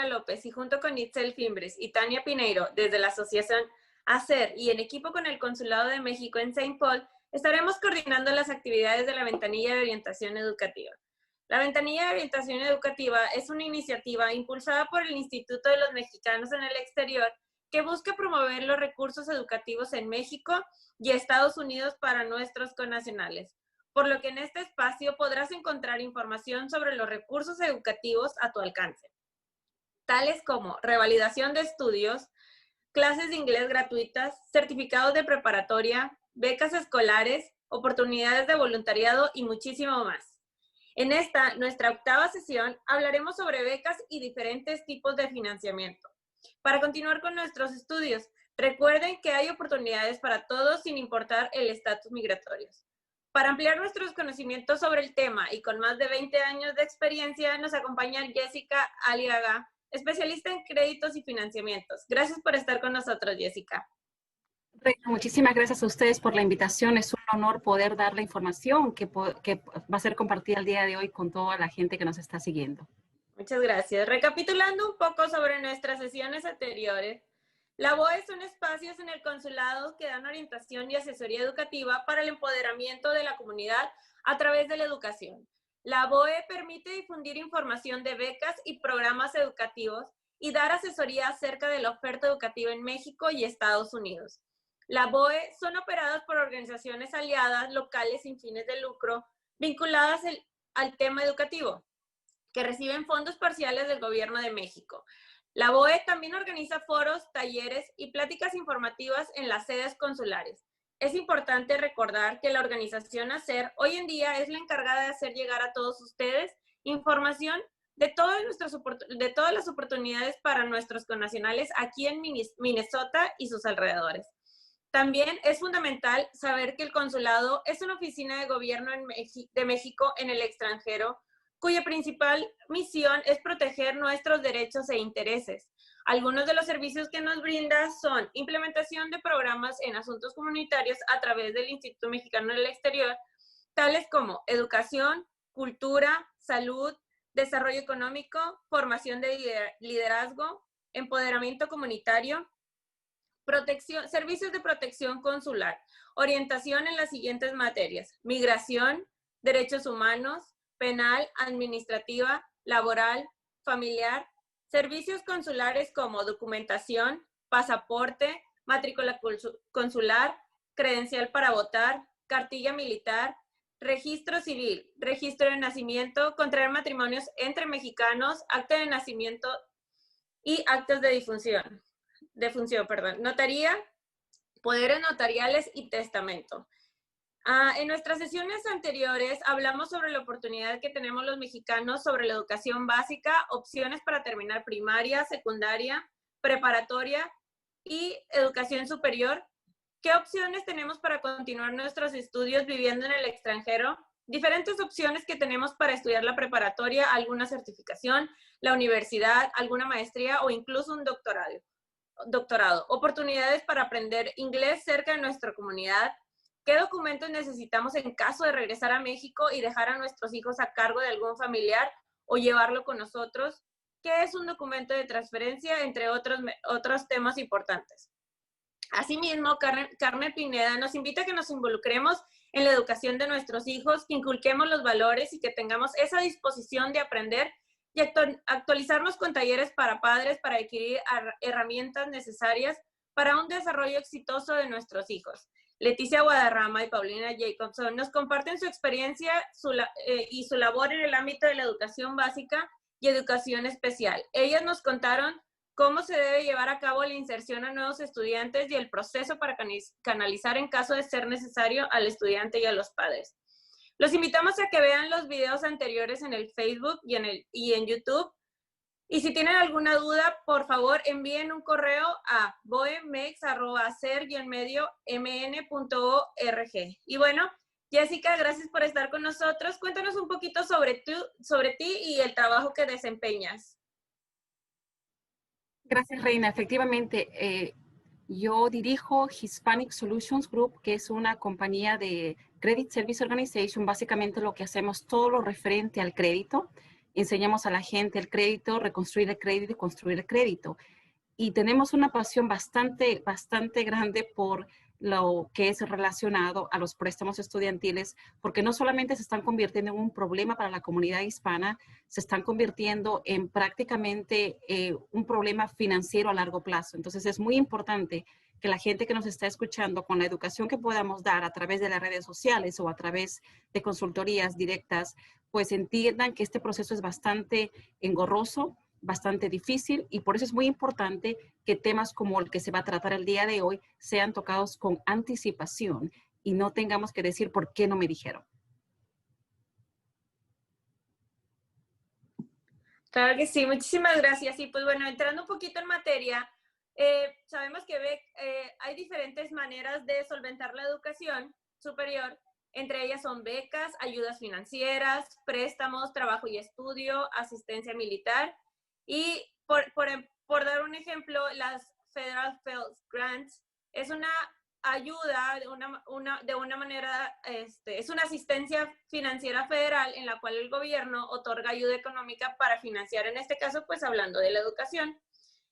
Carolina López y junto con Itzel Fimbres y Tania Pineiro desde la Asociación ACER y en equipo con el Consulado de México en Saint Paul, estaremos coordinando las actividades de la Ventanilla de Orientación Educativa. La Ventanilla de Orientación Educativa es una iniciativa impulsada por el Instituto de los Mexicanos en el Exterior que busca promover los recursos educativos en México y Estados Unidos para nuestros connacionales, por lo que en este espacio podrás encontrar información sobre los recursos educativos a tu alcance, tales como revalidación de estudios, clases de inglés gratuitas, certificados de preparatoria, becas escolares, oportunidades de voluntariado y muchísimo más. En esta, nuestra octava sesión, hablaremos sobre becas y diferentes tipos de financiamiento. Para continuar con nuestros estudios, recuerden que hay oportunidades para todos sin importar el estatus migratorio. Para ampliar nuestros conocimientos sobre el tema y con más de 20 años de experiencia, nos acompaña Jessica Aliaga, especialista en créditos y financiamientos. Gracias por estar con nosotros, Jessica. Muchísimas gracias a ustedes por la invitación. Es un honor poder dar la información que va a ser compartida el día de hoy con toda la gente que nos está siguiendo. Muchas gracias. Recapitulando un poco sobre nuestras sesiones anteriores, la BOE son espacios en el consulado que dan orientación y asesoría educativa para el empoderamiento de la comunidad a través de la educación. La BOE permite difundir información de becas y programas educativos y dar asesoría acerca de la oferta educativa en México y Estados Unidos. La BOE son operadas por organizaciones aliadas locales sin fines de lucro vinculadas al tema educativo, que reciben fondos parciales del Gobierno de México. La BOE también organiza foros, talleres y pláticas informativas en las sedes consulares. Es importante recordar que la organización ACER hoy en día es la encargada de hacer llegar a todos ustedes información de todas las oportunidades para nuestros connacionales aquí en Minnesota y sus alrededores. También es fundamental saber que el consulado es una oficina de gobierno de México en el extranjero, cuya principal misión es proteger nuestros derechos e intereses. Algunos de los servicios que nos brinda son implementación de programas en asuntos comunitarios a través del Instituto Mexicano del Exterior, tales como educación, cultura, salud, desarrollo económico, formación de liderazgo, empoderamiento comunitario, servicios de protección consular, orientación en las siguientes materias: migración, derechos humanos, penal, administrativa, laboral, familiar, servicios consulares como documentación, pasaporte, matrícula consular, credencial para votar, cartilla militar, registro civil, registro de nacimiento, contraer matrimonios entre mexicanos, acta de nacimiento y actas de defunción, notaría, poderes notariales y testamento. En nuestras sesiones anteriores hablamos sobre la oportunidad que tenemos los mexicanos sobre la educación básica, opciones para terminar primaria, secundaria, preparatoria y educación superior. ¿Qué opciones tenemos para continuar nuestros estudios viviendo en el extranjero? Diferentes opciones que tenemos para estudiar la preparatoria, alguna certificación, la universidad, alguna maestría o incluso un doctorado. Oportunidades para aprender inglés cerca de nuestra comunidad. ¿Qué documentos necesitamos en caso de regresar a México y dejar a nuestros hijos a cargo de algún familiar o llevarlo con nosotros? ¿Qué es un documento de transferencia? Entre otros temas importantes. Asimismo, Carmen Pineda nos invita a que nos involucremos en la educación de nuestros hijos, que inculquemos los valores y que tengamos esa disposición de aprender y actualizarnos con talleres para padres para adquirir herramientas necesarias para un desarrollo exitoso de nuestros hijos. Leticia Guadarrama y Paulina Jacobson nos comparten su experiencia y su labor en el ámbito de la educación básica y educación especial. Ellas nos contaron cómo se debe llevar a cabo la inserción a nuevos estudiantes y el proceso para canalizar en caso de ser necesario al estudiante y a los padres. Los invitamos a que vean los videos anteriores en el Facebook y en YouTube. Y si tienen alguna duda, por favor, envíen un correo a boemex@ser-mn.org. Y bueno, Jessica, gracias por estar con nosotros. Cuéntanos un poquito sobre ti y el trabajo que desempeñas. Gracias, Reina. Efectivamente, yo dirijo Hispanic Solutions Group, que es una compañía de Credit Service Organization. Básicamente lo que hacemos todo lo referente al crédito. enseñamos a la gente el crédito, reconstruir el crédito y construir el crédito. Y tenemos una pasión bastante grande por lo que es relacionado a los préstamos estudiantiles, porque no solamente se están convirtiendo en un problema para la comunidad hispana, se están convirtiendo en prácticamente un problema financiero a largo plazo. Entonces es muy importante que la gente que nos está escuchando, con la educación que podamos dar a través de las redes sociales o a través de consultorías directas, pues entiendan que este proceso es bastante engorroso, bastante difícil, y por eso es muy importante que temas como el que se va a tratar el día de hoy sean tocados con anticipación y no tengamos que decir por qué no me dijeron. Claro que sí, muchísimas gracias. Y pues bueno, entrando un poquito en materia, sabemos que hay diferentes maneras de solventar la educación superior. Entre ellas son becas, ayudas financieras, préstamos, trabajo y estudio, asistencia militar. Y por dar un ejemplo, las Federal Pell Grants es una ayuda de una manera, es una asistencia financiera federal en la cual el gobierno otorga ayuda económica para financiar, en este caso, pues hablando de la educación.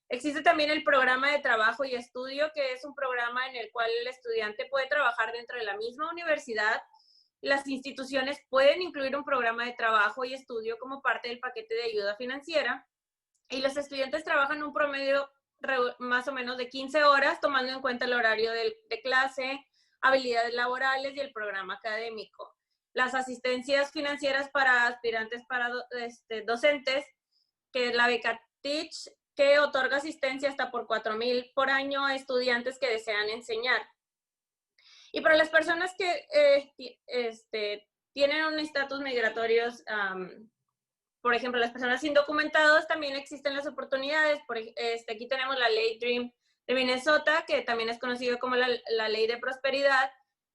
Existe también el programa de trabajo y estudio, que es un programa en el cual el estudiante puede trabajar dentro de la misma universidad. Las instituciones pueden incluir un programa de trabajo y estudio como parte del paquete de ayuda financiera, y los estudiantes trabajan un promedio más o menos de 15 horas, tomando en cuenta el horario de clase, habilidades laborales y el programa académico. Las asistencias financieras para aspirantes para docentes, que es la beca Teach, que otorga asistencia hasta por $4,000 por año a estudiantes que desean enseñar. Y para las personas que tienen un estatus migratorios, por ejemplo, las personas indocumentadas, también existen las oportunidades. Aquí tenemos la ley DREAM de Minnesota, que también es conocido como la ley de prosperidad,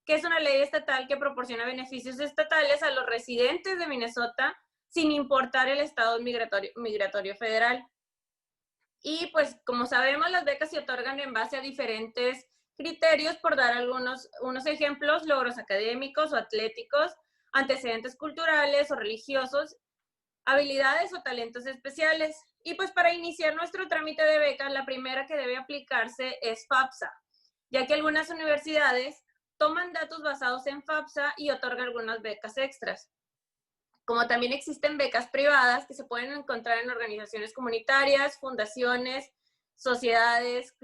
que es una ley estatal que proporciona beneficios estatales a los residentes de Minnesota sin importar el estado migratorio federal. Y pues, como sabemos, las becas se otorgan en base a diferentes criterios, por dar unos ejemplos: logros académicos o atléticos, antecedentes culturales o religiosos, habilidades o talentos especiales. Y pues para iniciar nuestro trámite de becas, la primera que debe aplicarse es FAFSA, ya que algunas universidades toman datos basados en FAFSA y otorgan algunas becas extras. Como también existen becas privadas que se pueden encontrar en organizaciones comunitarias, fundaciones, sociedades,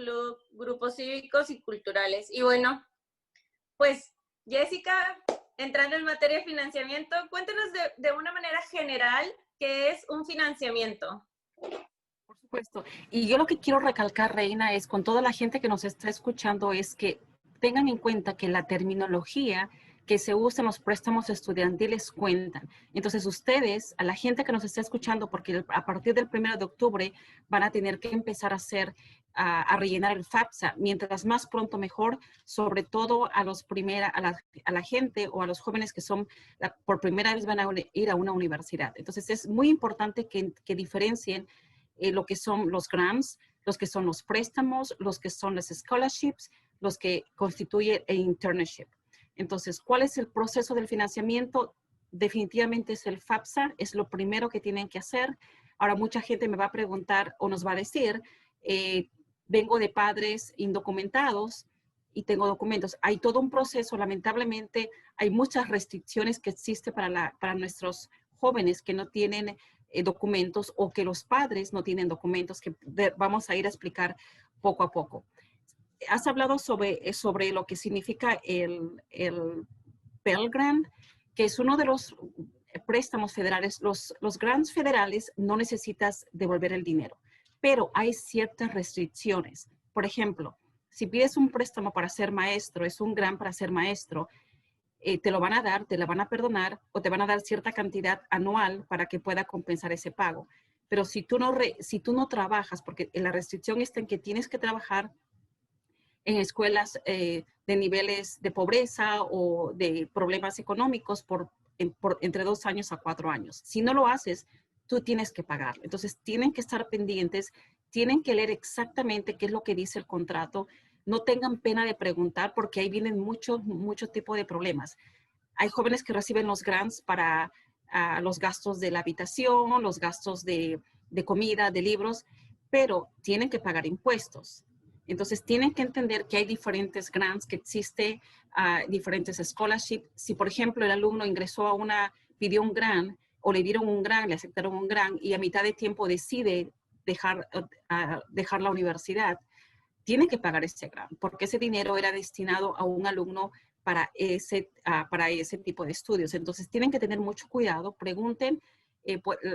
grupos cívicos y culturales. Y bueno, pues Jessica, entrando en materia de financiamiento, cuéntanos de una manera general qué es un financiamiento. Por supuesto. Y yo lo que quiero recalcar, Reina, es con toda la gente que nos está escuchando, es que tengan en cuenta que la terminología que se usa en los préstamos estudiantiles cuentan. Entonces ustedes, a la gente que nos está escuchando, porque a partir del 1 de octubre van a tener que empezar a rellenar el FAFSA, mientras más pronto mejor, sobre todo a la gente o a los jóvenes que por primera vez van a ir a una universidad. Entonces es muy importante que diferencien lo que son los grants, los que son los préstamos, los que son las scholarships, los que constituye el internship. Entonces, ¿cuál es el proceso del financiamiento? Definitivamente es el FAFSA, es lo primero que tienen que hacer. Ahora, mucha gente me va a preguntar o nos va a decir, vengo de padres indocumentados y tengo documentos. Hay todo un proceso, lamentablemente, hay muchas restricciones que existen para nuestros jóvenes que no tienen documentos, o que los padres no tienen documentos, que vamos a ir a explicar poco a poco. Has hablado sobre lo que significa el Pell Grant, que es uno de los préstamos federales. Los grants federales no necesitas devolver el dinero, pero hay ciertas restricciones. Por ejemplo, si pides un préstamo para ser maestro, es un grant para ser maestro, te lo van a dar, te la van a perdonar, o te van a dar cierta cantidad anual para que pueda compensar ese pago. Pero si tú no trabajas, porque la restricción está en que tienes que trabajar en escuelas de niveles de pobreza o de problemas económicos por entre 2 años a 4 años. Si no lo haces, tú tienes que pagar. Entonces, tienen que estar pendientes, tienen que leer exactamente qué es lo que dice el contrato. No tengan pena de preguntar, porque ahí vienen muchos tipos de problemas. Hay jóvenes que reciben los grants para los gastos de la habitación, los gastos de comida, de libros, pero tienen que pagar impuestos. Entonces, tienen que entender que hay diferentes grants, que existe diferentes scholarships. Si, por ejemplo, el alumno ingresó pidió un grant o le dieron un grant, le aceptaron un grant y a mitad de tiempo decide dejar la universidad, tiene que pagar ese grant, porque ese dinero era destinado a un alumno para ese tipo de estudios. Entonces, tienen que tener mucho cuidado, pregunten.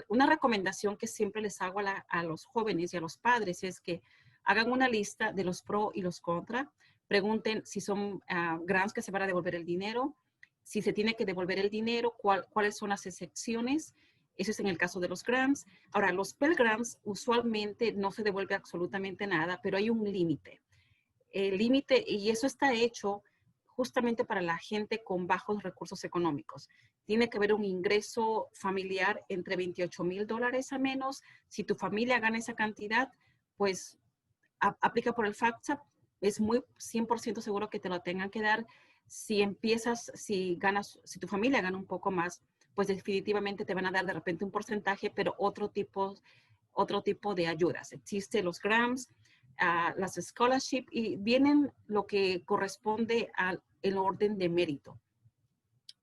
Una recomendación que siempre les hago a los jóvenes y a los padres es que hagan una lista de los pro y los contra. Pregunten si son grants que se van a devolver el dinero, si se tiene que devolver el dinero, cuáles son las excepciones. Eso es en el caso de los grants. Ahora, los Pell Grants usualmente no se devuelve absolutamente nada, pero hay un límite. El límite, y eso está hecho justamente para la gente con bajos recursos económicos. Tiene que haber un ingreso familiar entre $28,000 a menos. Si tu familia gana esa cantidad, pues aplica por el FAFSA. Es muy 100% seguro que te lo tengan que dar. Si tu familia gana un poco más, pues definitivamente te van a dar de repente un porcentaje, pero otro tipo de ayudas. Existen los grants, las scholarships y vienen lo que corresponde al orden de mérito.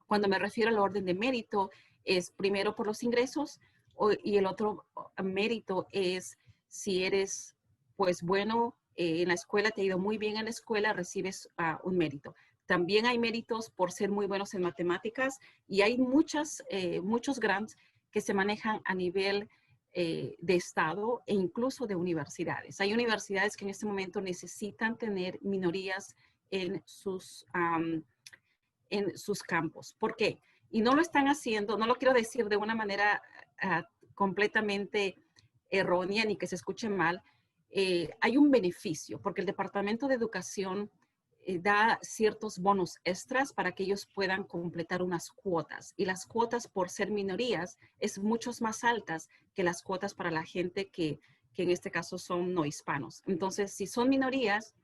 Cuando me refiero al orden de mérito, es primero por los ingresos y el otro mérito es si eres pues bueno en la escuela, te ha ido muy bien en la escuela, recibes un mérito. También hay méritos por ser muy buenos en matemáticas y hay muchos grants que se manejan a nivel de estado e incluso de universidades. Hay universidades que en este momento necesitan tener minorías en sus campos. ¿Por qué? Y no lo están haciendo, no lo quiero decir de una manera completamente errónea ni que se escuche mal. Hay un beneficio porque el Departamento de Educación da ciertos bonos extras para que ellos puedan completar unas cuotas. Y las cuotas por ser minorías es mucho más altas que las cuotas para la gente que en este caso son no hispanos. Entonces, si son minorías,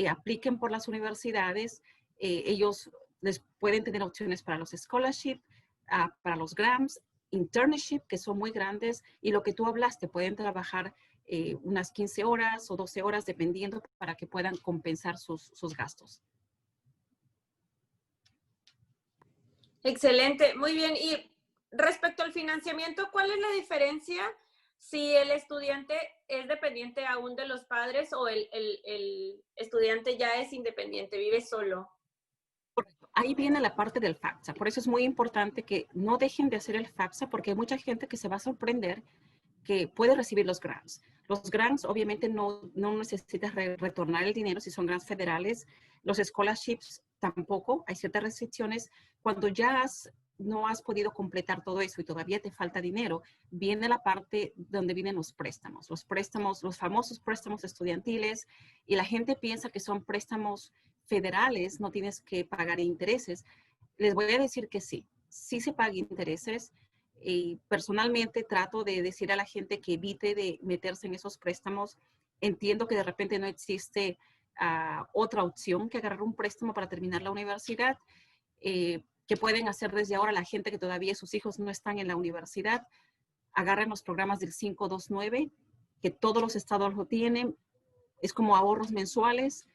apliquen por las universidades, ellos les pueden tener opciones para los scholarships, para los grants, internship, que son muy grandes, y lo que tú hablaste, pueden trabajar unas 15 horas o 12 horas, dependiendo, para que puedan compensar sus gastos. Excelente, muy bien. Y respecto al financiamiento, ¿cuál es la diferencia si el estudiante es dependiente aún de los padres o el estudiante ya es independiente, vive solo? Ahí viene la parte del FAFSA. Por eso es muy importante que no dejen de hacer el FAFSA, porque hay mucha gente que se va a sorprender que puede recibir los grants. Los grants, obviamente, no necesitas retornar el dinero si son grants federales. Los scholarships tampoco. Hay ciertas restricciones. Cuando ya no has podido completar todo eso y todavía te falta dinero, viene la parte donde vienen los préstamos. Los préstamos, los famosos préstamos estudiantiles, y la gente piensa que son préstamos federales, no tienes que pagar intereses. Les voy a decir que sí se paga intereses. Y personalmente trato de decir a la gente que evite de meterse en esos préstamos. Entiendo que de repente no existe otra opción que agarrar un préstamo para terminar la universidad, que pueden hacer desde ahora la gente que todavía sus hijos no están en la universidad. Agarren los programas del 529, que todos los estados lo tienen. Es como ahorros mensuales.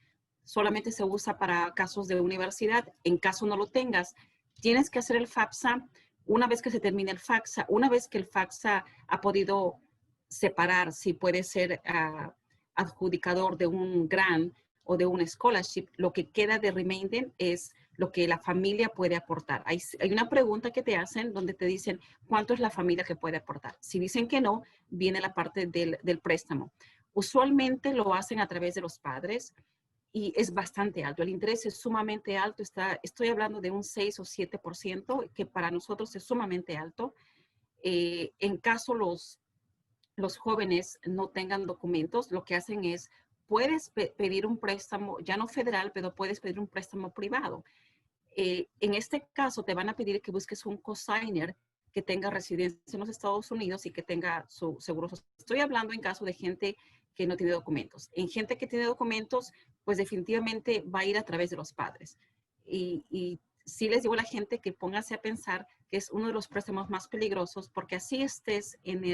Solamente se usa para casos de universidad. En caso no lo tengas, tienes que hacer el FAFSA. Una vez que se termine el FAFSA, una vez que el FAFSA ha podido separar si puede ser adjudicador de un grant o de un scholarship, lo que queda de remainder es lo que la familia puede aportar. Hay una pregunta que te hacen donde te dicen cuánto es la familia que puede aportar. Si dicen que no, viene la parte del préstamo. Usualmente lo hacen a través de los padres y es bastante alto. El interés es sumamente alto. Estoy hablando de un 6 o 7%, que para nosotros es sumamente alto. En caso los jóvenes no tengan documentos, lo que hacen es, puedes pedir un préstamo, ya no federal, pero puedes pedir un préstamo privado. En este caso, te van a pedir que busques un cosigner que tenga residencia en los Estados Unidos y que tenga su seguro social. Estoy hablando en caso de gente que no tiene documentos. En gente que tiene documentos, pues definitivamente va a ir a través de los padres. Y sí les digo a la gente que pónganse a pensar que es uno de los préstamos más peligrosos, porque así estés en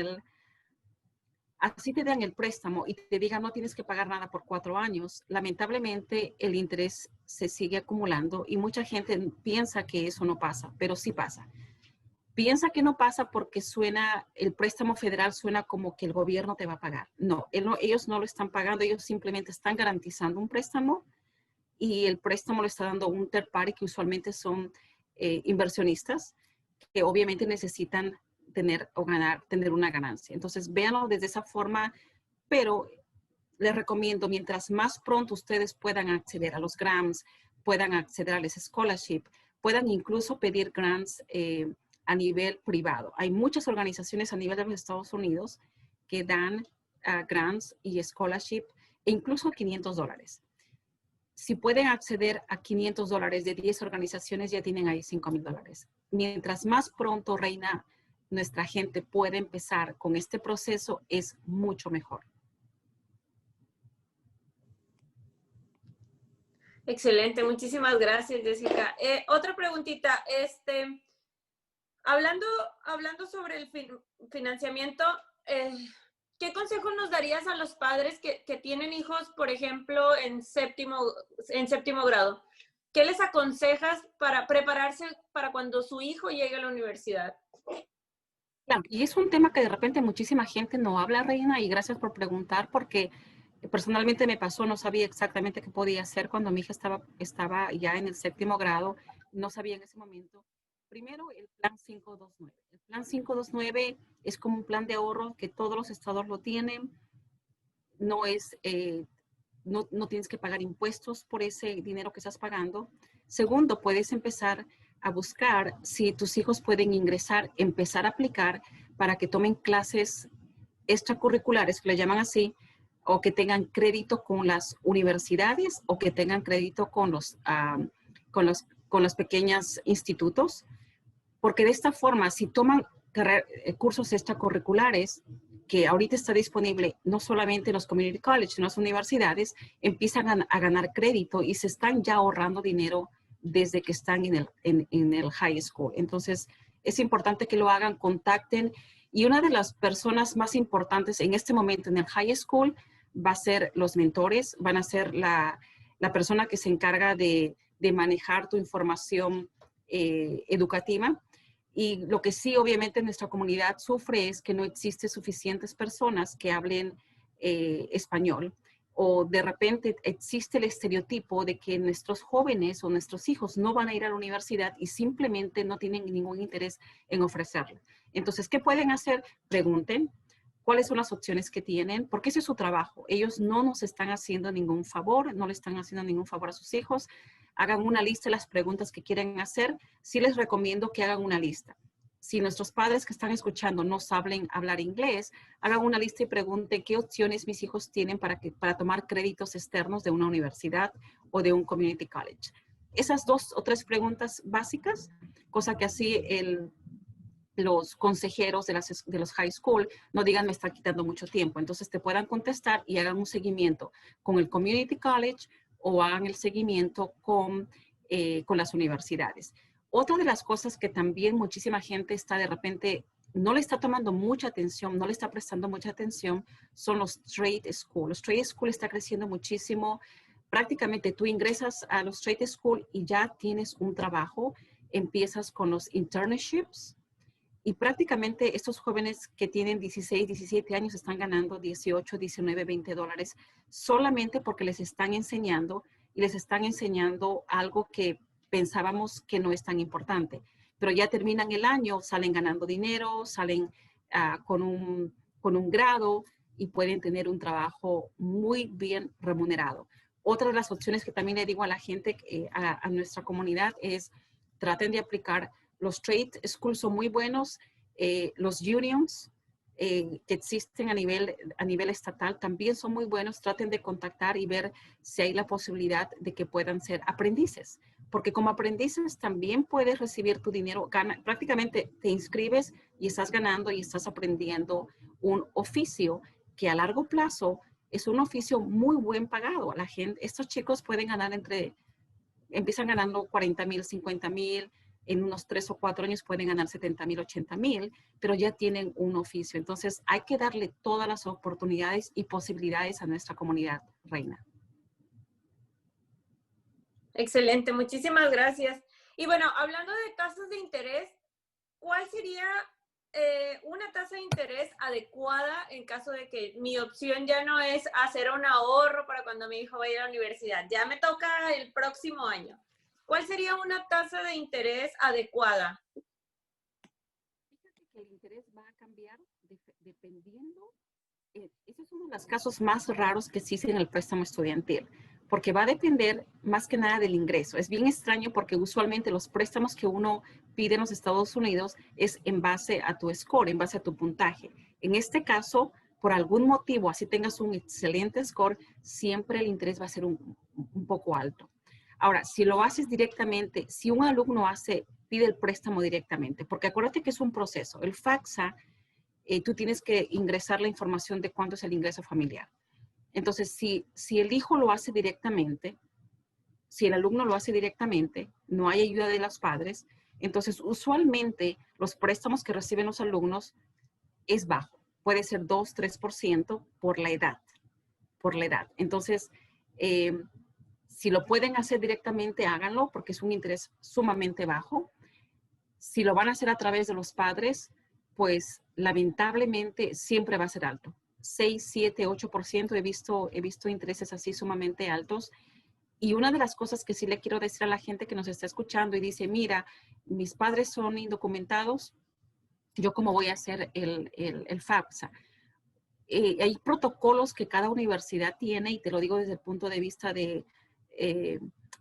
así te dan el préstamo y te digan no tienes que pagar nada por 4 años, lamentablemente el interés se sigue acumulando y mucha gente piensa que eso no pasa, pero sí pasa. Piensa que no pasa porque el préstamo federal suena como que el gobierno te va a pagar. No, ellos no lo están pagando, ellos simplemente están garantizando un préstamo y el préstamo lo está dando un third party que usualmente son inversionistas que obviamente necesitan tener una ganancia. Entonces, véanlo desde esa forma, pero les recomiendo, mientras más pronto ustedes puedan acceder a los grants, puedan acceder a las scholarships, puedan incluso pedir grants a nivel privado. Hay muchas organizaciones a nivel de los Estados Unidos que dan grants y scholarship e incluso $500. Si pueden acceder a $500 de 10 organizaciones, ya tienen ahí $5,000. Mientras más pronto, Reina, nuestra gente puede empezar con este proceso, es mucho mejor. Excelente, muchísimas gracias, Jessica. Otra preguntita, hablando sobre el financiamiento, ¿qué consejo nos darías a los padres que tienen hijos, por ejemplo, en séptimo grado? ¿Qué les aconsejas para prepararse para cuando su hijo llegue a la universidad? Claro, y es un tema que de repente muchísima gente no habla, Reina, y gracias por preguntar, porque personalmente me pasó, no sabía exactamente qué podía hacer cuando mi hija estaba ya en el 7º grado, no sabía en ese momento. Primero, el plan 529. El plan 529 es como un plan de ahorro que todos los estados lo tienen. No no tienes que pagar impuestos por ese dinero que estás pagando. Segundo, puedes empezar a buscar si tus hijos pueden empezar a aplicar para que tomen clases extracurriculares, que le llaman así, o que tengan crédito con las universidades o que tengan crédito con los pequeños institutos, porque de esta forma, si toman cursos extracurriculares, que ahorita está disponible no solamente en los community college, sino en las universidades, empiezan a ganar crédito y se están ya ahorrando dinero desde que están en el high school. Entonces, es importante que lo hagan, contacten. Y una de las personas más importantes en este momento en el high school va a ser los mentores, van a ser la persona que se encarga de manejar tu información educativa. Y lo que sí, obviamente, nuestra comunidad sufre es que no existe suficientes personas que hablen español. O de repente existe el estereotipo de que nuestros jóvenes o nuestros hijos no van a ir a la universidad y simplemente no tienen ningún interés en ofrecerlo. Entonces, ¿qué pueden hacer? Pregunten cuáles son las opciones que tienen, porque ese es su trabajo. Ellos no nos están haciendo ningún favor, no le están haciendo ningún favor a sus hijos. Hagan una lista de las preguntas que quieren hacer. Sí les recomiendo que hagan una lista. Si nuestros padres que están escuchando no saben hablar inglés, hagan una lista y pregunten qué opciones mis hijos tienen para tomar créditos externos de una universidad o de un community college. Esas 2 o 3 preguntas básicas, cosa que así los consejeros de los high school no digan me está quitando mucho tiempo. Entonces te puedan contestar y hagan un seguimiento con el community college o hagan el seguimiento con las universidades. Otra de las cosas que también muchísima gente está de repente, no le está tomando mucha atención, no le está prestando mucha atención, son los trade school. Los trade school está creciendo muchísimo. Prácticamente tú ingresas a los trade school y ya tienes un trabajo, empiezas con los internships y prácticamente estos jóvenes que tienen 16, 17 años están ganando 18, 19, $20 solamente porque les están enseñando y les están enseñando algo que pensábamos que no es tan importante. Pero ya terminan el año, salen ganando dinero, salen con un grado y pueden tener un trabajo muy bien remunerado. Otra de las opciones que también le digo a la gente, a nuestra comunidad, es traten de aplicar. Los trade schools son muy buenos. Los unions que existen a nivel estatal también son muy buenos. Traten de contactar y ver si hay la posibilidad de que puedan ser aprendices. Porque como aprendices también puedes recibir tu dinero. Prácticamente te inscribes y estás ganando y estás aprendiendo un oficio que a largo plazo es un oficio muy buen pagado. Estos chicos pueden ganar empiezan ganando $40,000, $50,000, en unos 3 o 4 años pueden ganar 70,000, 80,000, pero ya tienen un oficio. Entonces hay que darle todas las oportunidades y posibilidades a nuestra comunidad, Reina. Excelente, muchísimas gracias. Y bueno, hablando de tasas de interés, ¿cuál sería una tasa de interés adecuada en caso de que mi opción ya no es hacer un ahorro para cuando mi hijo vaya a la universidad? Ya me toca el próximo año. ¿Cuál sería una tasa de interés adecuada? Fíjate que el interés va a cambiar dependiendo. Esos son los casos más raros que existen en el préstamo estudiantil, porque va a depender más que nada del ingreso. Es bien extraño porque usualmente los préstamos que uno pide en los Estados Unidos es en base a tu score, en base a tu puntaje. En este caso, por algún motivo, así tengas un excelente score, siempre el interés va a ser un poco alto. Ahora, si lo haces directamente, si un alumno pide el préstamo directamente, porque acuérdate que es un proceso. El FAFSA, tú tienes que ingresar la información de cuánto es el ingreso familiar. Entonces, si el hijo lo hace directamente, si el alumno lo hace directamente, no hay ayuda de los padres, entonces usualmente los préstamos que reciben los alumnos es bajo. Puede ser 2, 3% por la edad. Por la edad. Entonces, si lo pueden hacer directamente, háganlo porque es un interés sumamente bajo. Si lo van a hacer a través de los padres, pues lamentablemente siempre va a ser alto. 6, 7, 8%. He visto intereses así sumamente altos. Y una de las cosas que sí le quiero decir a la gente que nos está escuchando y dice, mira, mis padres son indocumentados, ¿yo cómo voy a hacer el FAFSA? Hay protocolos que cada universidad tiene, y te lo digo desde el punto de vista de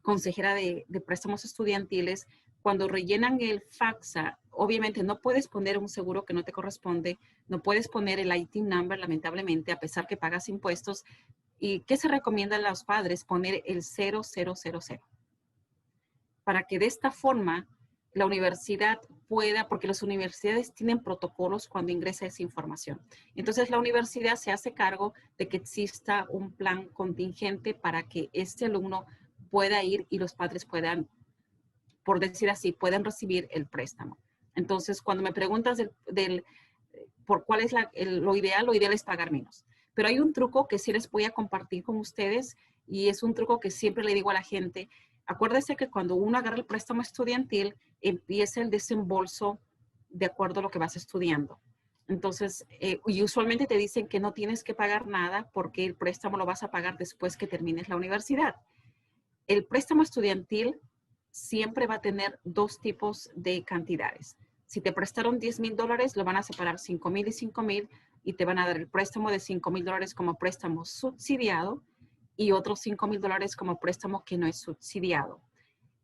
consejera de préstamos estudiantiles. Cuando rellenan el FAFSA, obviamente no puedes poner un seguro que no te corresponde, no puedes poner el ITIN number, lamentablemente, a pesar que pagas impuestos. ¿Y qué se recomienda a los padres? Poner el 0000, para que de esta forma la universidad pueda, porque las universidades tienen protocolos cuando ingresa esa información. Entonces la universidad se hace cargo de que exista un plan contingente para que este alumno pueda ir y los padres puedan, por decir así, puedan recibir el préstamo. Entonces, cuando me preguntas por cuál es lo ideal es pagar menos. Pero hay un truco que sí les voy a compartir con ustedes, y es un truco que siempre le digo a la gente. Acuérdese que cuando uno agarra el préstamo estudiantil, empieza el desembolso de acuerdo a lo que vas estudiando. Entonces, y usualmente te dicen que no tienes que pagar nada porque el préstamo lo vas a pagar después que termines la universidad. El préstamo estudiantil siempre va a tener dos tipos de cantidades. Si te prestaron $10,000, lo van a separar 5,000 y 5,000 y te van a dar el préstamo de $5,000 como préstamo subsidiado y otros $5,000 como préstamo que no es subsidiado.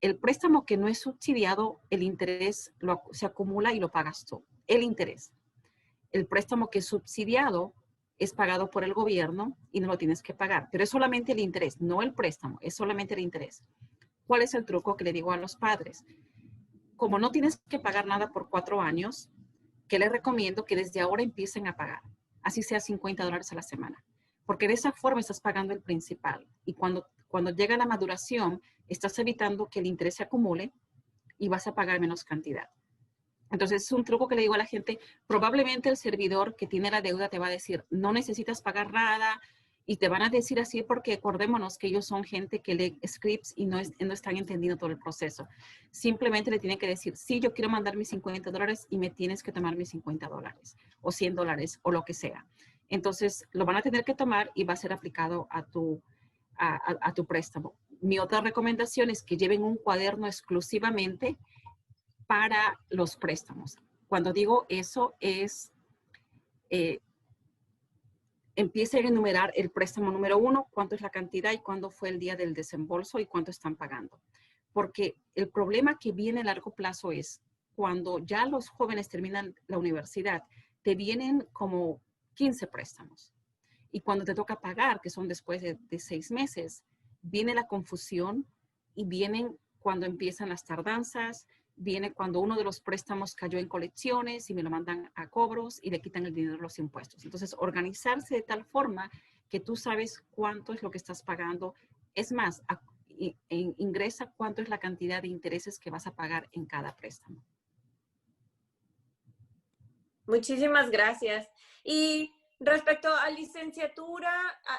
El préstamo que no es subsidiado, el interés se acumula y lo pagas tú, el interés. El préstamo que es subsidiado es pagado por el gobierno y no lo tienes que pagar, pero es solamente el interés, no el préstamo, es solamente el interés. ¿Cuál es el truco que le digo a los padres? Como no tienes que pagar nada por 4 años, ¿qué les recomiendo? Que desde ahora empiecen a pagar, así sea $50 a la semana, porque de esa forma estás pagando el principal y cuando llega la maduración, estás evitando que el interés se acumule y vas a pagar menos cantidad. Entonces, es un truco que le digo a la gente. Probablemente el servidor que tiene la deuda te va a decir, no necesitas pagar nada, y te van a decir así porque acordémonos que ellos son gente que lee scripts y no están entendiendo todo el proceso. Simplemente le tienen que decir, sí, yo quiero mandar mis $50 y me tienes que tomar mis $50 o $100 o lo que sea. Entonces, lo van a tener que tomar y va a ser aplicado a tu préstamo. Mi otra recomendación es que lleven un cuaderno exclusivamente para los préstamos. Cuando digo eso es, empiecen a enumerar el préstamo número 1, cuánto es la cantidad y cuándo fue el día del desembolso y cuánto están pagando. Porque el problema que viene a largo plazo es cuando ya los jóvenes terminan la universidad, te vienen como 15 préstamos. Y cuando te toca pagar, que son después de 6 meses, viene la confusión y vienen cuando empiezan las tardanzas, viene cuando uno de los préstamos cayó en colecciones y me lo mandan a cobros y le quitan el dinero de los impuestos. Entonces, organizarse de tal forma que tú sabes cuánto es lo que estás pagando. Es más, ingresa cuánto es la cantidad de intereses que vas a pagar en cada préstamo. Muchísimas gracias. Y respecto a licenciatura,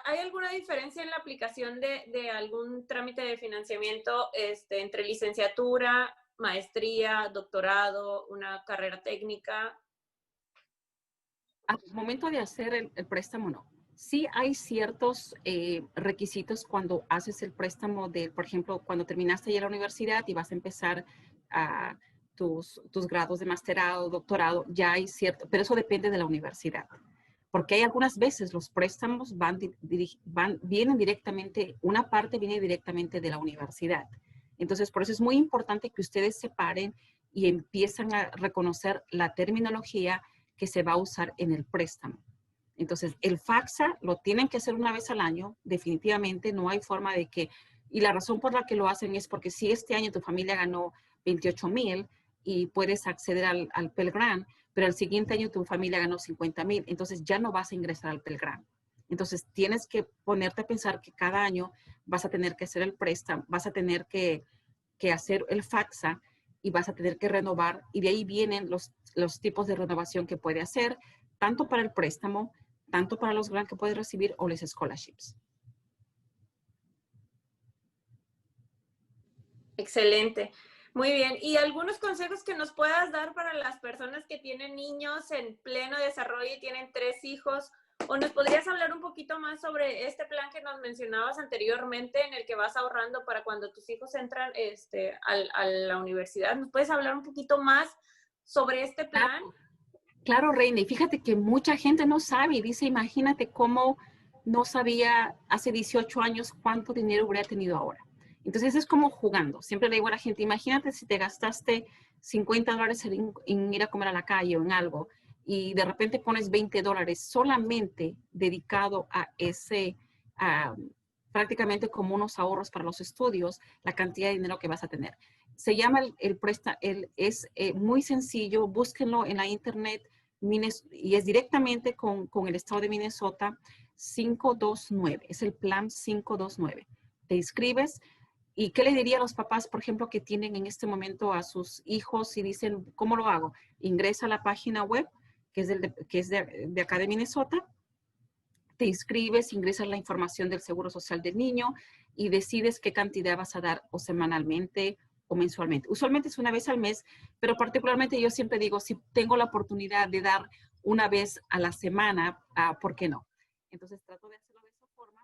¿hay alguna diferencia en la aplicación de algún trámite de financiamiento entre licenciatura, maestría, doctorado, una carrera técnica? Al momento de hacer el préstamo, no. Sí hay ciertos requisitos cuando haces el préstamo por ejemplo, cuando terminaste ya la universidad y vas a empezar a tus grados de masterado, doctorado, ya hay cierto, pero eso depende de la universidad. Porque hay algunas veces los préstamos vienen directamente, una parte viene directamente de la universidad. Entonces, por eso es muy importante que ustedes separen y empiezan a reconocer la terminología que se va a usar en el préstamo. Entonces, el FAFSA lo tienen que hacer una vez al año, definitivamente no hay forma de que, y la razón por la que lo hacen es porque si este año tu familia ganó 28,000 y puedes acceder al Pell Grant, pero el siguiente año tu familia ganó 50,000, entonces ya no vas a ingresar al Pell Grant. Entonces, tienes que ponerte a pensar que cada año vas a tener que hacer el préstamo, vas a tener que hacer el FAFSA y vas a tener que renovar, y de ahí vienen los tipos de renovación que puede hacer, tanto para el préstamo, tanto para los grants que puedes recibir o los scholarships. Excelente. Muy bien. ¿Y algunos consejos que nos puedas dar para las personas que tienen niños en pleno desarrollo y tienen 3 hijos? ¿O nos podrías hablar un poquito más sobre este plan que nos mencionabas anteriormente en el que vas ahorrando para cuando tus hijos entran a la universidad? ¿Nos puedes hablar un poquito más sobre este plan? Claro, Reina. Y fíjate que mucha gente no sabe y dice, imagínate cómo no sabía hace 18 años cuánto dinero hubiera tenido ahora. Entonces es como jugando. Siempre le digo a la gente, imagínate si te gastaste $50 en ir a comer a la calle o en algo y de repente pones $20 solamente dedicado a ese, prácticamente como unos ahorros para los estudios, la cantidad de dinero que vas a tener. Se llama es muy sencillo, búsquenlo en la internet y es directamente con el estado de Minnesota 529, es el plan 529. Te inscribes. ¿Y qué le diría a los papás, por ejemplo, que tienen en este momento a sus hijos y dicen, ¿cómo lo hago? Ingresa a la página web, que es de acá de Minnesota, te inscribes, ingresas la información del Seguro Social del niño y decides qué cantidad vas a dar o semanalmente o mensualmente. Usualmente es una vez al mes, pero particularmente yo siempre digo, si tengo la oportunidad de dar una vez a la semana, ¿por qué no? Entonces trato de hacerlo de esa forma.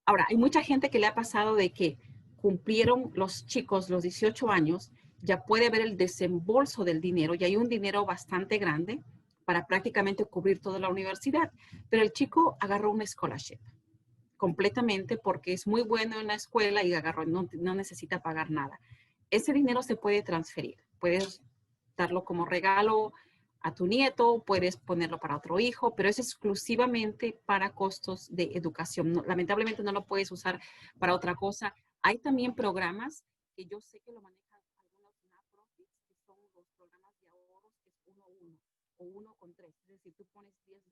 Ahora, hay mucha gente que le ha pasado de que cumplieron los chicos los 18 años, ya puede ver el desembolso del dinero, y hay un dinero bastante grande para prácticamente cubrir toda la universidad, pero el chico agarró un scholarship completamente porque es muy bueno en la escuela y agarró, no necesita pagar nada. Ese dinero se puede transferir, puedes darlo como regalo a tu nieto, puedes ponerlo para otro hijo, pero es exclusivamente para costos de educación. No, lamentablemente no lo puedes usar para otra cosa. Hay también programas que yo sé que lo manejan algunos non-profits, que son los programas de ahorros, que es 1-1 o 1 con 3. Es decir, tú pones $10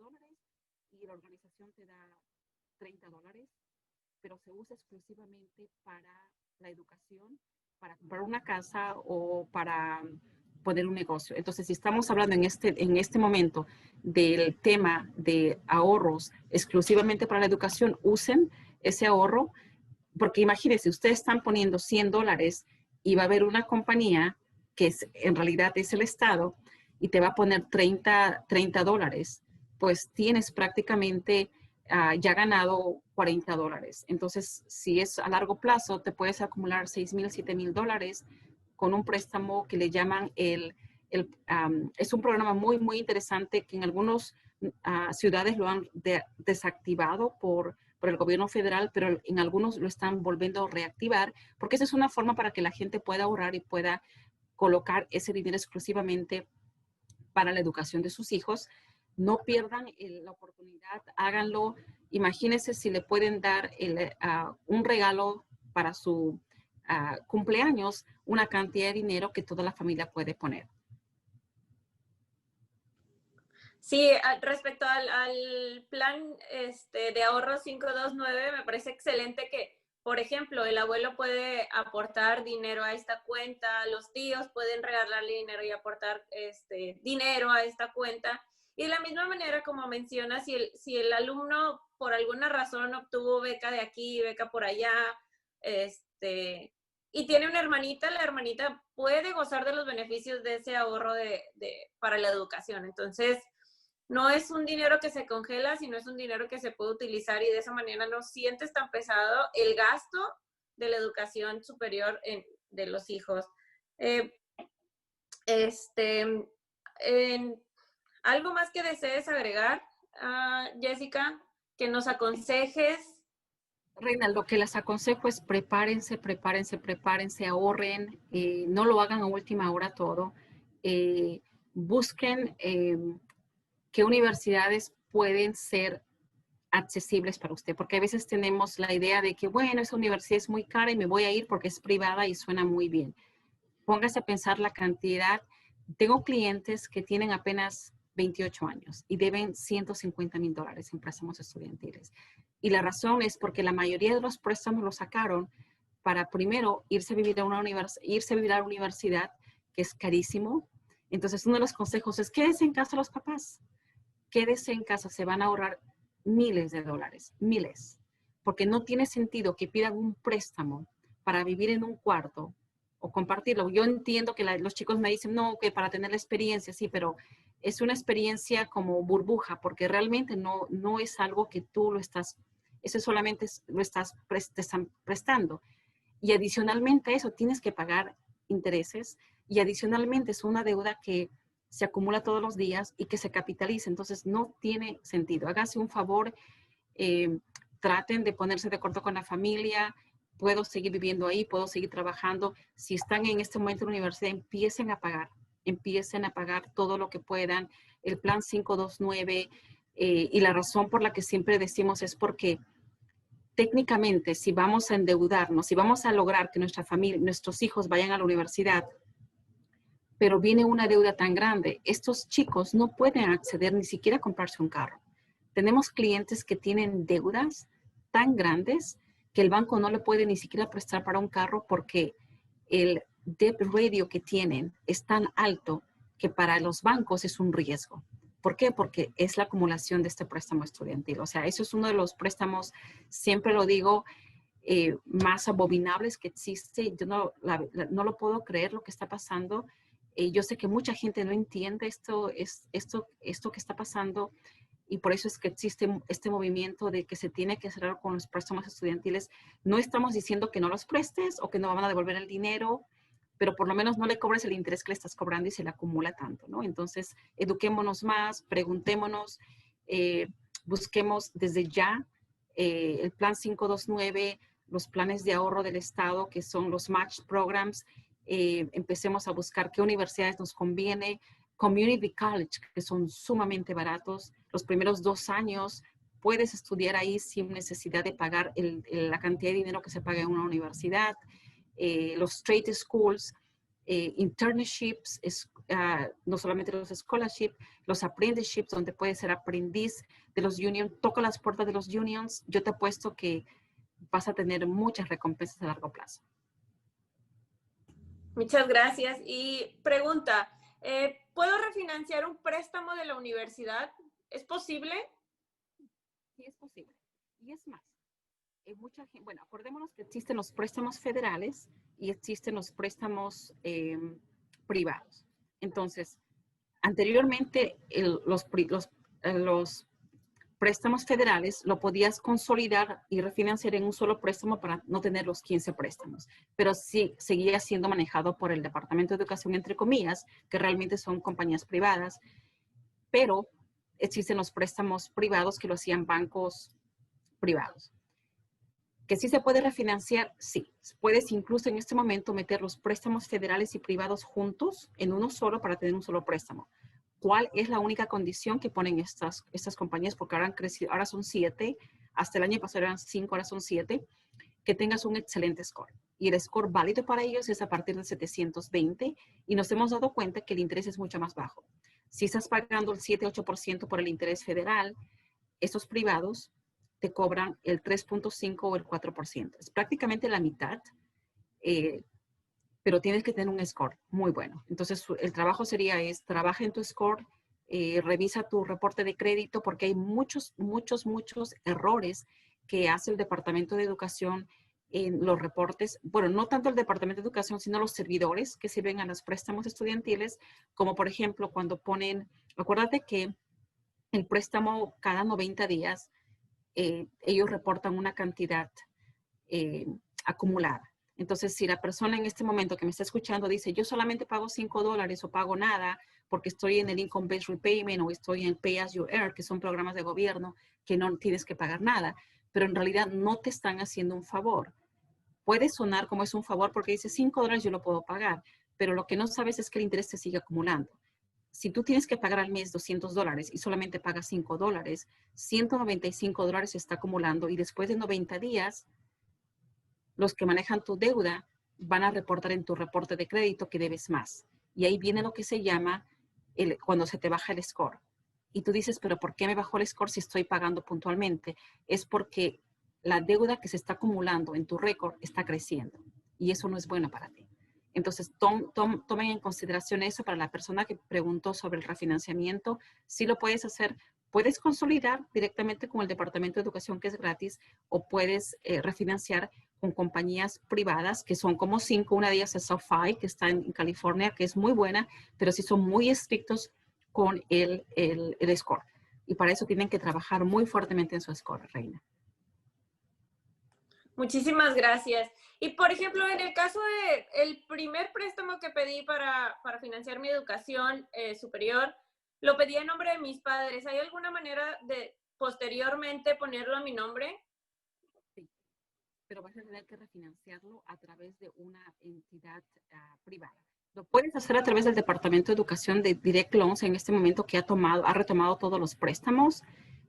y la organización te da $30, pero se usa exclusivamente para la educación, para comprar una casa o para poner un negocio. Entonces, si estamos hablando en este momento del tema de ahorros exclusivamente para la educación, usen ese ahorro, porque imagínense, ustedes están poniendo $100 y va a haber una compañía que en realidad es el Estado y te va a poner $30, pues tienes prácticamente ya ganado $40. Entonces, si es a largo plazo, te puedes acumular $6,000, $7,000 con un préstamo que le llaman es un programa muy, muy interesante que en algunas ciudades lo han desactivado por el gobierno federal, pero en algunos lo están volviendo a reactivar, porque esa es una forma para que la gente pueda ahorrar y pueda colocar ese dinero exclusivamente para la educación de sus hijos. No pierdan la oportunidad, háganlo. Imagínense si le pueden dar un regalo para su cumpleaños, una cantidad de dinero que toda la familia puede poner. Sí, respecto al plan de ahorro 529, me parece excelente que por ejemplo, el abuelo puede aportar dinero a esta cuenta, los tíos pueden regalarle dinero y aportar dinero a esta cuenta. Y de la misma manera, como menciona, si el alumno por alguna razón obtuvo beca de aquí, beca por allá, y tiene una hermanita, la hermanita puede gozar de los beneficios de ese ahorro para la educación. Entonces, no es un dinero que se congela, sino es un dinero que se puede utilizar y de esa manera no sientes tan pesado el gasto de la educación superior de los hijos. Eh, este, ¿Algo más que desees agregar, Jessica? Que nos aconsejes. Reina, lo que les aconsejo es prepárense, prepárense, prepárense, ahorren, no lo hagan a última hora todo. Busquen qué universidades pueden ser accesibles para usted, porque a veces tenemos la idea de que, bueno, esa universidad es muy cara y me voy a ir porque es privada y suena muy bien. Póngase a pensar la cantidad. Tengo clientes que tienen apenas 28 años y deben $150,000 en préstamos estudiantiles. Y la razón es porque la mayoría de los préstamos los sacaron para primero irse a vivir a la universidad, que es carísimo. Entonces, uno de los consejos es quédese en casa los papás. Quédese en casa, se van a ahorrar miles de dólares, miles. Porque no tiene sentido que pidan un préstamo para vivir en un cuarto o compartirlo. Yo entiendo que los chicos me dicen, no, que para tener la experiencia, sí, pero es una experiencia como burbuja, porque realmente no es algo que tú lo estás, eso solamente lo estás te están prestando. Y adicionalmente a eso tienes que pagar intereses y adicionalmente es una deuda que se acumula todos los días y que se capitaliza. Entonces no tiene sentido. Hágase un favor, traten de ponerse de acuerdo con la familia. Puedo seguir viviendo ahí, puedo seguir trabajando. Si están en este momento en la universidad, empiecen a pagar todo lo que puedan. El plan 529 y la razón por la que siempre decimos es porque técnicamente, si vamos a endeudarnos, si vamos a lograr que nuestra familia, nuestros hijos vayan a la universidad, pero viene una deuda tan grande, estos chicos no pueden acceder ni siquiera a comprarse un carro. Tenemos clientes que tienen deudas tan grandes que el banco no le puede ni siquiera prestar para un carro porque el debt ratio que tienen es tan alto que para los bancos es un riesgo. ¿Por qué? Porque es la acumulación de este préstamo estudiantil. O sea, eso es uno de los préstamos, siempre lo digo, más abominables que existe. Yo no lo puedo creer lo que está pasando. Yo sé que mucha gente no entiende esto que está pasando y por eso es que existe este movimiento de que se tiene que cerrar con los préstamos estudiantiles. No estamos diciendo que no los prestes o que no van a devolver el dinero, pero por lo menos no le cobres el interés que le estás cobrando y se le acumula tanto, ¿no? Entonces, eduquémonos más, preguntémonos, busquemos desde ya el plan 529, los planes de ahorro del Estado, que son los match programs. Empecemos a buscar qué universidades nos conviene, community college, que son sumamente baratos. Los primeros 2 años puedes estudiar ahí sin necesidad de pagar la cantidad de dinero que se paga en una universidad. Los straight schools, internships, no solamente los scholarships, los apprenticeships, donde puedes ser aprendiz de los unions, toca las puertas de los unions, yo te apuesto que vas a tener muchas recompensas a largo plazo. Muchas gracias. Y pregunta, ¿puedo refinanciar un préstamo de la universidad? ¿Es posible? Sí, es posible. Y es más, mucha gente, bueno, acordémonos que existen los préstamos federales y existen los préstamos privados. Entonces, anteriormente los préstamos federales lo podías consolidar y refinanciar en un solo préstamo para no tener los 15 préstamos, pero sí seguía siendo manejado por el Departamento de Educación, entre comillas, que realmente son compañías privadas, pero existen los préstamos privados que lo hacían bancos privados. ¿Que sí se puede refinanciar? Sí. Puedes incluso en este momento meter los préstamos federales y privados juntos en uno solo para tener un solo préstamo. ¿Cuál es la única condición que ponen estas compañías? Porque ahora han crecido, ahora son 7, hasta el año pasado eran 5, ahora son 7, que tengas un excelente score. Y el score válido para ellos es a partir de 720 y nos hemos dado cuenta que el interés es mucho más bajo. Si estás pagando el 7-8% por el interés federal, estos privados te cobran el 3.5 o el 4%. Es prácticamente la mitad, pero tienes que tener un score muy bueno. Entonces, el trabajo sería trabaja en tu score, revisa tu reporte de crédito, porque hay muchos errores que hace el Departamento de Educación en los reportes. Bueno, no tanto el Departamento de Educación, sino los servidores que sirven a los préstamos estudiantiles, como por ejemplo cuando ponen, acuérdate que el préstamo cada 90 días, ellos reportan una cantidad acumulada. Entonces, si la persona en este momento que me está escuchando dice, yo solamente pago $5 o pago nada porque estoy en el Income-Based Repayment o estoy en Pay As You Earn, que son programas de gobierno que no tienes que pagar nada, pero en realidad no te están haciendo un favor. Puede sonar como es un favor porque dice $5 yo lo puedo pagar, pero lo que no sabes es que el interés te sigue acumulando. Si tú tienes que pagar al mes $200 y solamente pagas $5, $195 se está acumulando y después de 90 días, los que manejan tu deuda van a reportar en tu reporte de crédito que debes más. Y ahí viene lo que se llama cuando se te baja el score. Y tú dices, pero ¿por qué me bajó el score si estoy pagando puntualmente? Es porque la deuda que se está acumulando en tu récord está creciendo. Y eso no es bueno para ti. Entonces, tomen en consideración eso para la persona que preguntó sobre el refinanciamiento. Sí lo puedes hacer. Puedes consolidar directamente con el Departamento de Educación, que es gratis, o puedes refinanciar con compañías privadas, que son como 5. Una de ellas es SoFi, que está en California, que es muy buena, pero sí son muy estrictos con el score. Y para eso tienen que trabajar muy fuertemente en su score, Reina. Muchísimas gracias. Y por ejemplo, en el caso de el primer préstamo que pedí para financiar mi educación superior, lo pedí en nombre de mis padres. ¿Hay alguna manera de posteriormente ponerlo a mi nombre? Sí, pero vas a tener que refinanciarlo a través de una entidad privada. Lo puedes hacer a través del Departamento de Educación de Direct Loans en este momento que ha retomado todos los préstamos,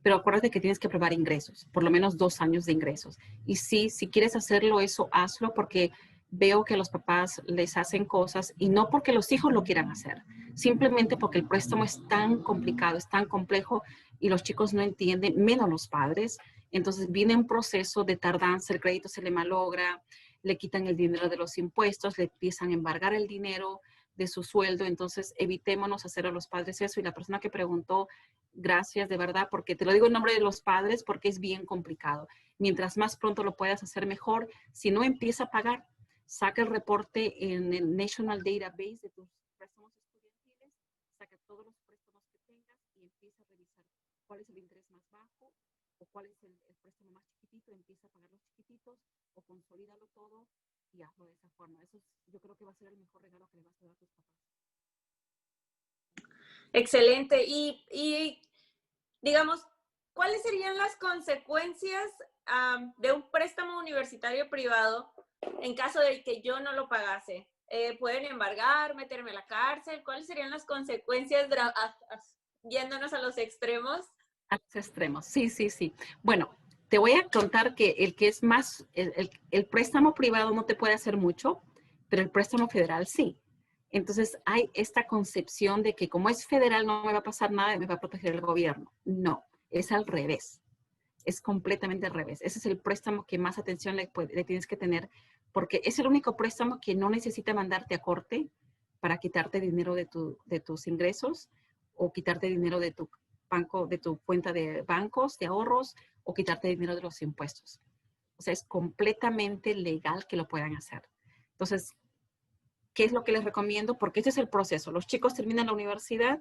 pero acuérdate que tienes que probar ingresos, por lo menos 2 años de ingresos. Y sí, si quieres hacerlo, eso hazlo porque veo que los papás les hacen cosas y no porque los hijos lo quieran hacer, simplemente porque el préstamo es tan complicado, es tan complejo y los chicos no entienden, menos los padres. Entonces viene un proceso de tardanza, el crédito se le malogra, le quitan el dinero de los impuestos, le empiezan a embargar el dinero de su sueldo. Entonces evitémonos hacer a los padres eso. Y la persona que preguntó, gracias de verdad, porque te lo digo en nombre de los padres porque es bien complicado. Mientras más pronto lo puedas hacer mejor. Si no, empieza a pagar. Saca el reporte en el National Database de tus préstamos estudiantiles, saca todos los préstamos que tengas y empieza a revisar cuál es el interés más bajo o cuál es el préstamo más chiquitito, empieza a pagar los chiquititos o consolídalo todo y hazlo de esa forma. Eso yo creo que va a ser el mejor regalo que le vas a dar a tus papás. Excelente. Y digamos, ¿cuáles serían las consecuencias de un préstamo universitario privado en caso de que yo no lo pagase? ¿Pueden embargar, meterme a la cárcel? ¿Cuáles serían las consecuencias yéndonos a los extremos? A los extremos, sí, sí, sí. Bueno, te voy a contar que el que es más, el préstamo privado no te puede hacer mucho, pero el préstamo federal sí. Entonces hay esta concepción de que como es federal no me va a pasar nada y me va a proteger el gobierno. No, es al revés. Es completamente al revés. Ese es el préstamo que más atención le tienes que tener porque es el único préstamo que no necesita mandarte a corte para quitarte dinero de tus ingresos o quitarte dinero de tu banco, de tu cuenta de bancos, de ahorros o quitarte dinero de los impuestos. O sea, es completamente legal que lo puedan hacer. Entonces, ¿qué es lo que les recomiendo? Porque este es el proceso. Los chicos terminan la universidad,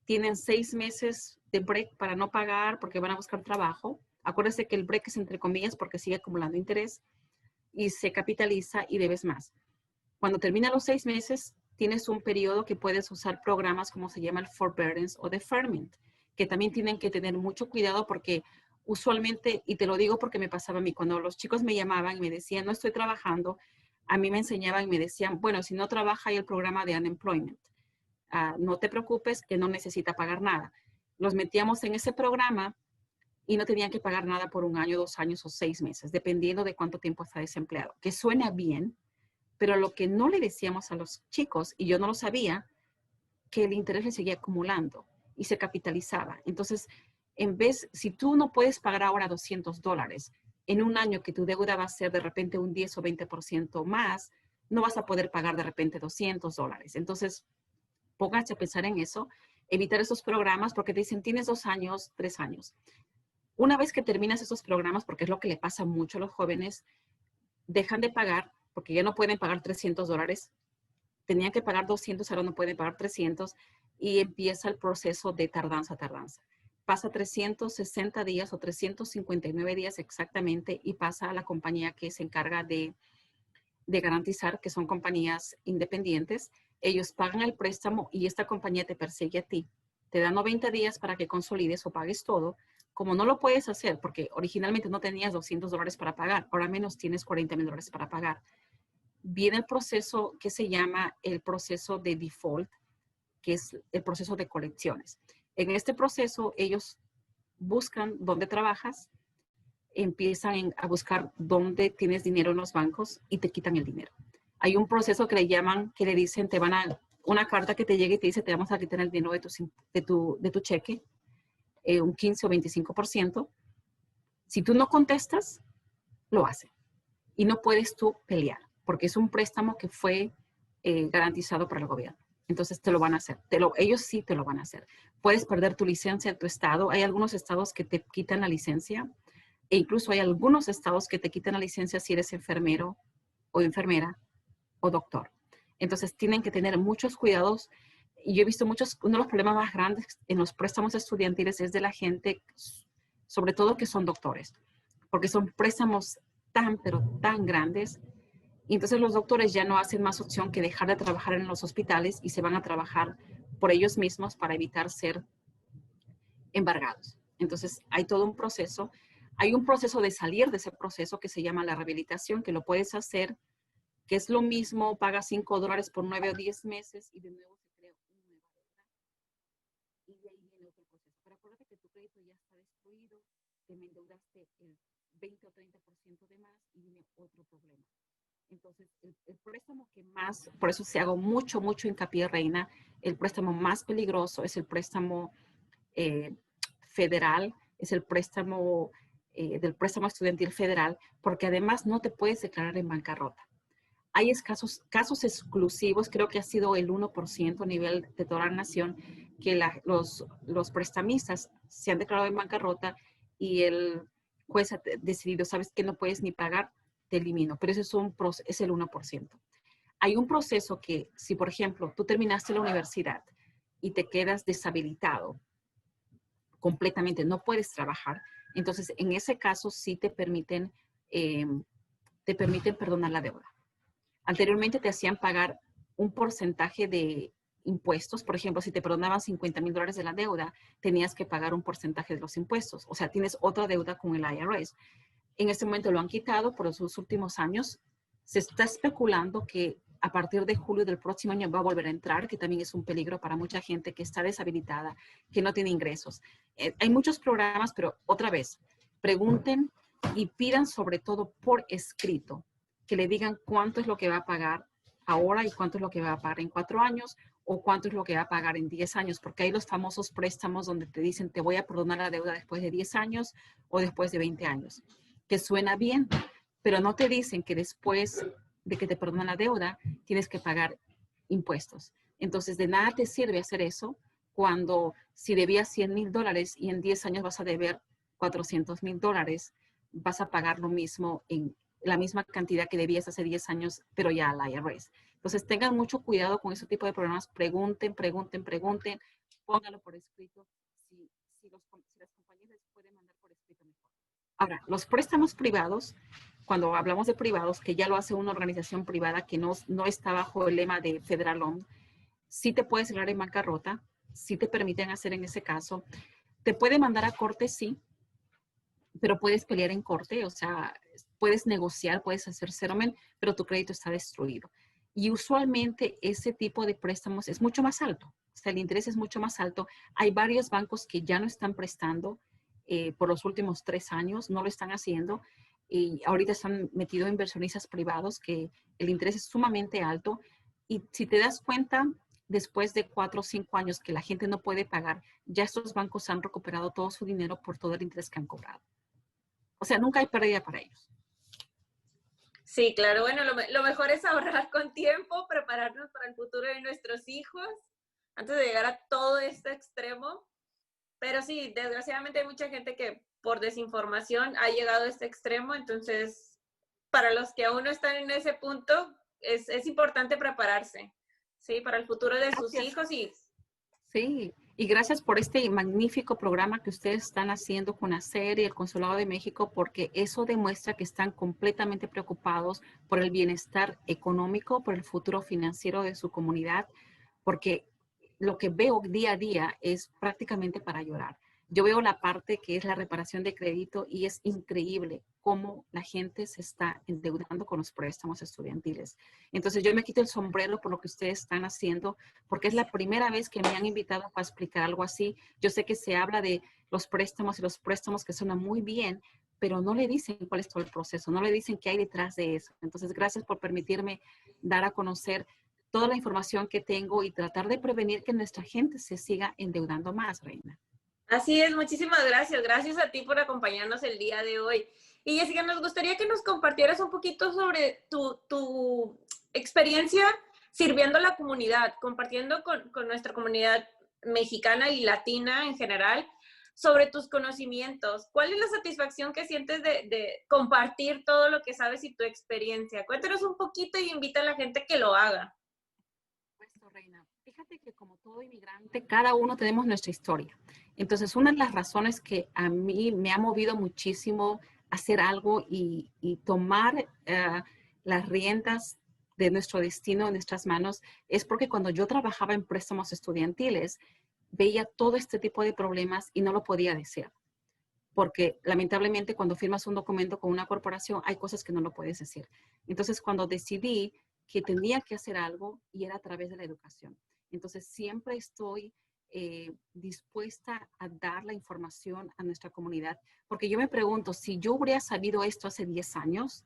tienen 6 meses de break para no pagar porque van a buscar trabajo. Acuérdense que el break es entre comillas porque sigue acumulando interés y se capitaliza y debes más. Cuando terminan los 6 meses, tienes un periodo que puedes usar programas como se llama el forbearance o deferment, que también tienen que tener mucho cuidado porque usualmente, y te lo digo porque me pasaba a mí, cuando los chicos me llamaban y me decían, no estoy trabajando, a mí me enseñaban y me decían, bueno, si no trabaja hay el programa de unemployment. No te preocupes que no necesita pagar nada. Los metíamos en ese programa y no tenían que pagar nada por 1 año, 2 años o 6 meses, dependiendo de cuánto tiempo está desempleado. Que suena bien, pero lo que no le decíamos a los chicos, y yo no lo sabía, que el interés le seguía acumulando y se capitalizaba. Entonces, En vez, si tú no puedes pagar ahora $200, en un año que tu deuda va a ser de repente un 10 o 20% más, no vas a poder pagar de repente $200. Entonces, pónganse a pensar en eso, evitar esos programas porque te dicen, tienes 2 años, 3 años. Una vez que terminas esos programas, porque es lo que le pasa mucho a los jóvenes, dejan de pagar porque ya no pueden pagar $300. Tenían que pagar 200, ahora no pueden pagar 300 y empieza el proceso de tardanza. Pasa 360 días o 359 días exactamente y pasa a la compañía que se encarga de garantizar, que son compañías independientes. Ellos pagan el préstamo y esta compañía te persigue a ti. Te da 90 días para que consolides o pagues todo. Como no lo puedes hacer, porque originalmente no tenías $200 para pagar, ahora menos tienes $40,000 para pagar. Viene el proceso que se llama el proceso de default, que es el proceso de colecciones. En este proceso, ellos buscan dónde trabajas, empiezan a buscar dónde tienes dinero en los bancos y te quitan el dinero. Hay un proceso que le llaman, que le dicen, te van a, una carta que te llegue y te dice, te vamos a quitar el dinero de tu cheque, un 15 o 25%. Si tú no contestas, lo hacen. Y no puedes tú pelear, porque es un préstamo que fue garantizado por el gobierno. Entonces te lo van a hacer. Ellos sí te lo van a hacer. Puedes perder tu licencia en tu estado. Hay algunos estados que te quitan la licencia. E incluso hay algunos estados que te quitan la licencia si eres enfermero o enfermera o doctor. Entonces tienen que tener muchos cuidados. Y yo he visto uno de los problemas más grandes en los préstamos estudiantiles es de la gente, sobre todo que son doctores, porque son préstamos tan, pero tan grandes. Y entonces los doctores ya no hacen más opción que dejar de trabajar en los hospitales y se van a trabajar por ellos mismos para evitar ser embargados. Entonces hay todo un proceso. Hay un proceso de salir de ese proceso que se llama la rehabilitación, que lo puedes hacer, que es lo mismo, pagas $5 por 9 o 10 meses y de nuevo se crea una nueva deuda. Y de ahí viene otro proceso. Pero acuérdate que tu crédito ya está destruido, te me endeudaste el 20 o 30% de más y viene otro problema. Entonces, el préstamo que más, por eso se hago mucho hincapié, Reina, el préstamo más peligroso es el préstamo federal, es el préstamo del préstamo estudiantil federal, porque además no te puedes declarar en bancarrota. Hay casos exclusivos, creo que ha sido el 1% a nivel de toda la nación, que los prestamistas se han declarado en bancarrota y el juez ha decidido, sabes que no puedes ni pagar, te elimino, pero ese es el 1%. Hay un proceso que, si por ejemplo tú terminaste la universidad y te quedas deshabilitado completamente, no puedes trabajar, entonces en ese caso sí te permiten perdonar la deuda. Anteriormente te hacían pagar un porcentaje de impuestos. Por ejemplo, si te perdonaban $50,000 de la deuda, tenías que pagar un porcentaje de los impuestos. O sea, tienes otra deuda con el IRS. En este momento lo han quitado por los últimos años. Se está especulando que a partir de julio del próximo año va a volver a entrar, que también es un peligro para mucha gente que está deshabilitada, que no tiene ingresos. Hay muchos programas, pero otra vez, pregunten y pidan sobre todo por escrito que le digan cuánto es lo que va a pagar ahora y cuánto es lo que va a pagar en 4 años o cuánto es lo que va a pagar en 10 años, porque hay los famosos préstamos donde te dicen te voy a perdonar la deuda después de 10 años o después de 20 años, que suena bien, pero no te dicen que después de que te perdonan la deuda tienes que pagar impuestos. Entonces, de nada te sirve hacer eso cuando si debías $100,000 y en 10 años vas a deber $400,000, vas a pagar lo mismo en la misma cantidad que debías hace 10 años, pero ya al IRS. Entonces, tengan mucho cuidado con ese tipo de problemas. Pregunten, pónganlo por escrito. Si las compañías les pueden mandar por escrito mejor. Ahora, los préstamos privados, cuando hablamos de privados, que ya lo hace una organización privada que no está bajo el lema de Federal Loan, sí te puedes declarar en bancarrota, sí te permiten hacer en ese caso. Te puede mandar a corte, sí, pero puedes pelear en corte, o sea, puedes negociar, puedes hacer settlement, pero tu crédito está destruido. Y usualmente ese tipo de préstamos es mucho más alto, o sea, el interés es mucho más alto. Hay varios bancos que ya no están prestando por los últimos 3 años, no lo están haciendo, y ahorita están metidos inversionistas privados que el interés es sumamente alto. Y si te das cuenta, después de 4 o 5 años que la gente no puede pagar, ya estos bancos han recuperado todo su dinero por todo el interés que han cobrado. O sea, nunca hay pérdida para ellos. Sí, claro, bueno, lo mejor es ahorrar con tiempo, prepararnos para el futuro de nuestros hijos, antes de llegar a todo este extremo. Pero sí, desgraciadamente hay mucha gente que por desinformación ha llegado a este extremo, entonces para los que aún no están en ese punto, es importante prepararse, ¿sí? Para el futuro de sus Gracias. hijos y... Sí, y gracias por este magnífico programa que ustedes están haciendo con ACER y el Consulado de México, porque eso demuestra que están completamente preocupados por el bienestar económico, por el futuro financiero de su comunidad, porque lo que veo día a día es prácticamente para llorar. Yo veo la parte que es la reparación de crédito y es increíble cómo la gente se está endeudando con los préstamos estudiantiles. Entonces yo me quito el sombrero por lo que ustedes están haciendo, porque es la primera vez que me han invitado para explicar algo así. Yo sé que se habla de los préstamos y los préstamos que suenan muy bien, pero no le dicen cuál es todo el proceso, no le dicen qué hay detrás de eso. Entonces, gracias por permitirme dar a conocer toda la información que tengo y tratar de prevenir que nuestra gente se siga endeudando más, Reina. Así es, muchísimas gracias. Gracias a ti por acompañarnos el día de hoy. Y Jessica, nos gustaría que nos compartieras un poquito sobre tu experiencia sirviendo a la comunidad, compartiendo con nuestra comunidad mexicana y latina en general sobre tus conocimientos. ¿Cuál es la satisfacción que sientes de compartir todo lo que sabes y tu experiencia? Cuéntanos un poquito y invita a la gente que lo haga. Supuesto, Reina. Fíjate que como todo inmigrante, cada uno tenemos nuestra historia. Entonces, una de las razones que a mí me ha movido muchísimo hacer algo y tomar las riendas de nuestro destino en nuestras manos es porque cuando yo trabajaba en préstamos estudiantiles, veía todo este tipo de problemas y no lo podía decir. Porque lamentablemente cuando firmas un documento con una corporación hay cosas que no lo puedes decir. Entonces, cuando decidí que tenía que hacer algo y era a través de la educación. Entonces, siempre estoy dispuesta a dar la información a nuestra comunidad, porque yo me pregunto, si yo hubiera sabido esto hace 10 años,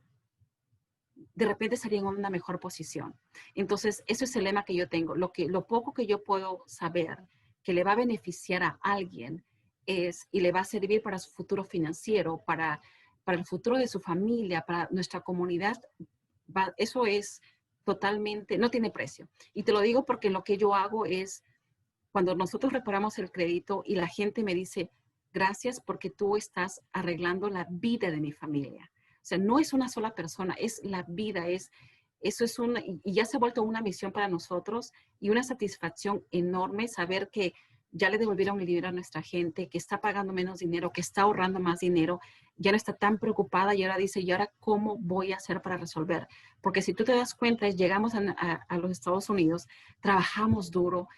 de repente estaría en una mejor posición. Entonces, eso es el lema que yo tengo. Lo poco que yo puedo saber que le va a beneficiar a alguien y le va a servir para su futuro financiero, para el futuro de su familia, para nuestra comunidad, eso es totalmente, no tiene precio. Y te lo digo porque lo que yo hago es, cuando nosotros reparamos el crédito y la gente me dice, gracias porque tú estás arreglando la vida de mi familia. O sea, no es una sola persona, es la vida, eso es y ya se ha vuelto una misión para nosotros y una satisfacción enorme saber que ya le devolvieron el dinero a nuestra gente, que está pagando menos dinero, que está ahorrando más dinero, ya no está tan preocupada y ahora dice, ¿y ahora cómo voy a hacer para resolver? Porque si tú te das cuenta, llegamos a los Estados Unidos, trabajamos duro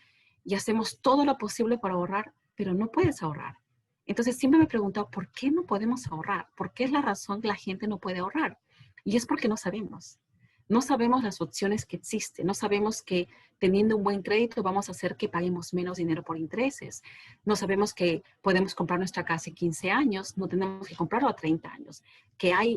y hacemos todo lo posible para ahorrar, pero no puedes ahorrar. Entonces siempre me he preguntado, ¿por qué no podemos ahorrar? ¿Por qué es la razón que la gente no puede ahorrar? Y es porque no sabemos. No sabemos las opciones que existen. No sabemos que teniendo un buen crédito vamos a hacer que paguemos menos dinero por intereses. No sabemos que podemos comprar nuestra casa en 15 años, no tenemos que comprarlo a 30 años.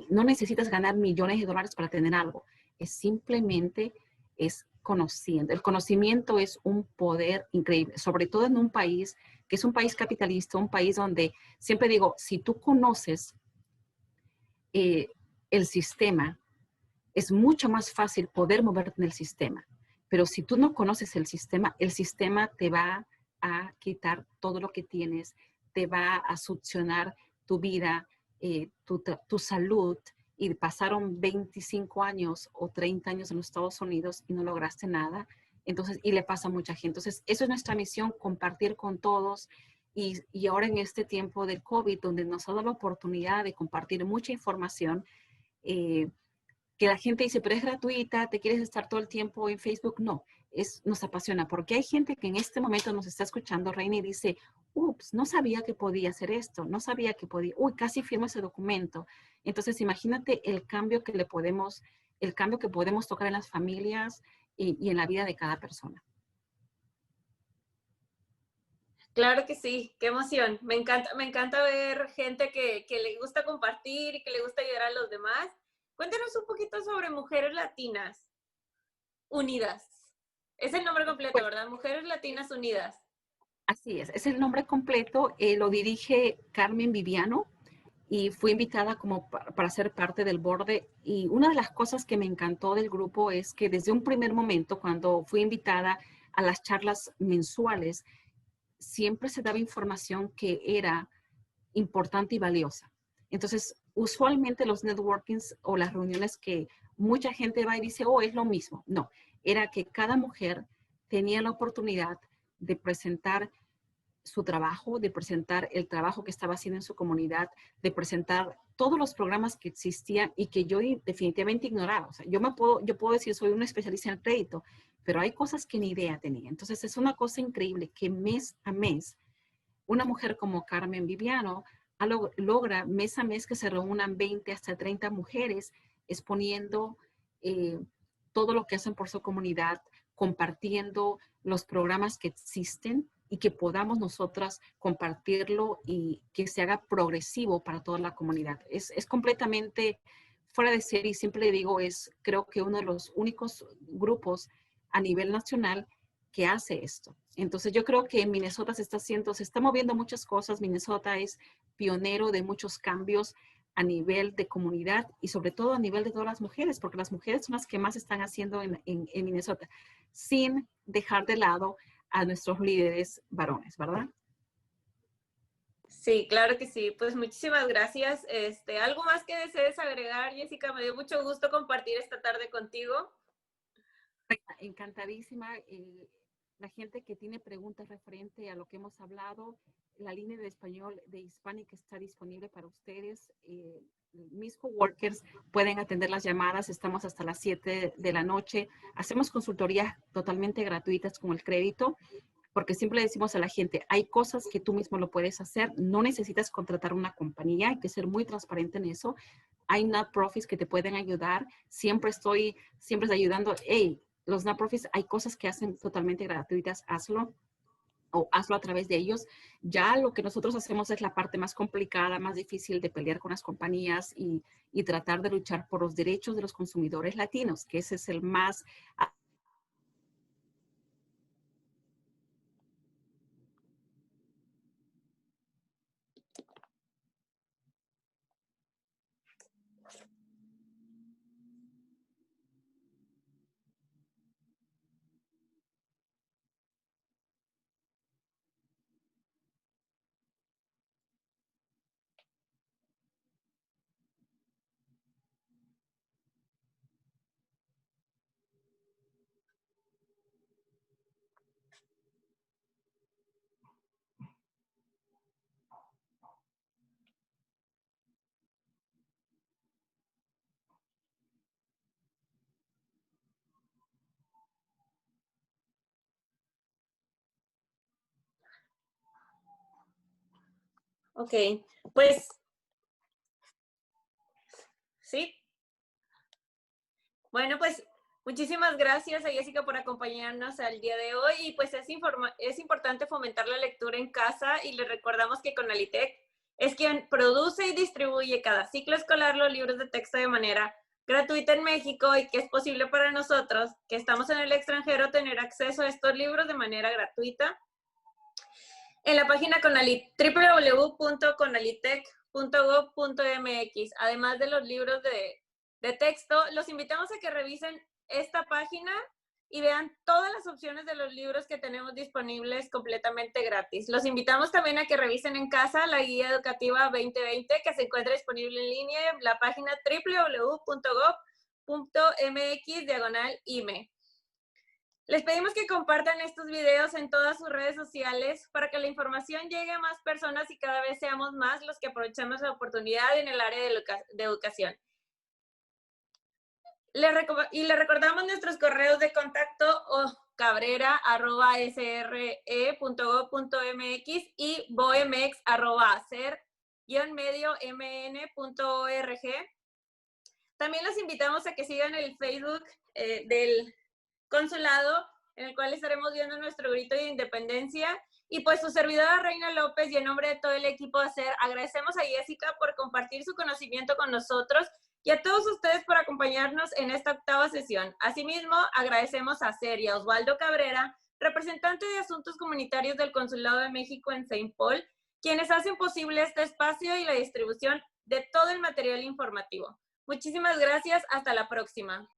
No necesitas ganar millones de dólares para tener algo. Simplemente es conociendo. El conocimiento es un poder increíble, sobre todo en un país que es un país capitalista, un país donde siempre digo, si tú conoces el sistema, es mucho más fácil poder moverte en el sistema. Pero si tú no conoces el sistema te va a quitar todo lo que tienes, te va a succionar tu vida, tu salud. Y pasaron 25 años o 30 años en los Estados Unidos y no lograste nada. Entonces, y le pasa a mucha gente. Entonces, eso es nuestra misión, compartir con todos. Y ahora en este tiempo del COVID, donde nos ha dado la oportunidad de compartir mucha información, que la gente dice, pero es gratuita, ¿te quieres estar todo el tiempo en Facebook? No, nos apasiona, porque hay gente que en este momento nos está escuchando, Reina, y dice, ups, no sabía que podía hacer esto, no sabía que podía, uy, casi firmo ese documento. Entonces, imagínate el cambio que podemos tocar en las familias y en la vida de cada persona. Claro que sí, qué emoción. Me encanta ver gente que le gusta compartir y que le gusta ayudar a los demás. Cuéntanos un poquito sobre Mujeres Latinas Unidas. Es el nombre completo, ¿verdad? Mujeres Latinas Unidas. Así es el nombre completo, lo dirige Carmen Viviano y fui invitada como para ser parte del borde. Y una de las cosas que me encantó del grupo es que desde un primer momento, cuando fui invitada a las charlas mensuales, siempre se daba información que era importante y valiosa. Entonces, usualmente los networkings o las reuniones que mucha gente va y dice, oh, es lo mismo. No, era que cada mujer tenía la oportunidad de presentar su trabajo, de presentar el trabajo que estaba haciendo en su comunidad, de presentar todos los programas que existían y que yo definitivamente ignoraba. O sea, yo puedo decir, soy una especialista en crédito, pero hay cosas que ni idea tenía. Entonces, es una cosa increíble que mes a mes, una mujer como Carmen Viviano logra mes a mes que se reúnan 20 hasta 30 mujeres exponiendo eh, todo lo que hacen por su comunidad, compartiendo los programas que existen y que podamos nosotras compartirlo y que se haga progresivo para toda la comunidad. Es completamente fuera de serie y siempre le digo, creo que uno de los únicos grupos a nivel nacional que hace esto. Entonces yo creo que en Minnesota se está moviendo muchas cosas. Minnesota es pionero de muchos cambios a nivel de comunidad y sobre todo a nivel de todas las mujeres, porque las mujeres son las que más están haciendo en Minnesota, sin dejar de lado a nuestros líderes varones, ¿verdad? Sí, claro que sí. Pues muchísimas gracias. ¿Algo más que desees agregar, Jessica? Me dio mucho gusto compartir esta tarde contigo. Encantadísima. La gente que tiene preguntas referente a lo que hemos hablado, la línea de español de Hispanic está disponible para ustedes. Mis coworkers pueden atender las llamadas. Estamos hasta las 7 de la noche. Hacemos consultorías totalmente gratuitas con el crédito, porque siempre le decimos a la gente, hay cosas que tú mismo lo puedes hacer. No necesitas contratar una compañía. Hay que ser muy transparente en eso. Hay not-profits que te pueden ayudar. Siempre estoy ayudando. Hey, los non-profits, hay cosas que hacen totalmente gratuitas, hazlo o hazlo a través de ellos. Ya lo que nosotros hacemos es la parte más complicada, más difícil de pelear con las compañías y tratar de luchar por los derechos de los consumidores latinos, que ese es el más... Ok, pues sí. Bueno, pues muchísimas gracias a Jessica por acompañarnos al día de hoy y pues es importante fomentar la lectura en casa y les recordamos que Conalitec es quien produce y distribuye cada ciclo escolar los libros de texto de manera gratuita en México y que es posible para nosotros, que estamos en el extranjero, tener acceso a estos libros de manera gratuita en la página www.conalitec.gov.mx. Además de los libros de texto, los invitamos a que revisen esta página y vean todas las opciones de los libros que tenemos disponibles completamente gratis. Los invitamos también a que revisen en casa la guía educativa 2020 que se encuentra disponible en línea en la página www.gov.mx/IME. Les pedimos que compartan estos videos en todas sus redes sociales para que la información llegue a más personas y cada vez seamos más los que aprovechamos la oportunidad en el área de educación. Le recordamos nuestros correos de contacto cabrera@sre.gov.mx y boemex@ser-mn.org. También los invitamos a que sigan el Facebook del consulado, en el cual estaremos viendo nuestro grito de independencia. Y pues su servidora Reina López y en nombre de todo el equipo de ACER, agradecemos a Jessica por compartir su conocimiento con nosotros y a todos ustedes por acompañarnos en esta octava sesión. Asimismo, agradecemos a Ser y a Osvaldo Cabrera, representante de Asuntos Comunitarios del Consulado de México en Saint Paul, quienes hacen posible este espacio y la distribución de todo el material informativo. Muchísimas gracias, hasta la próxima.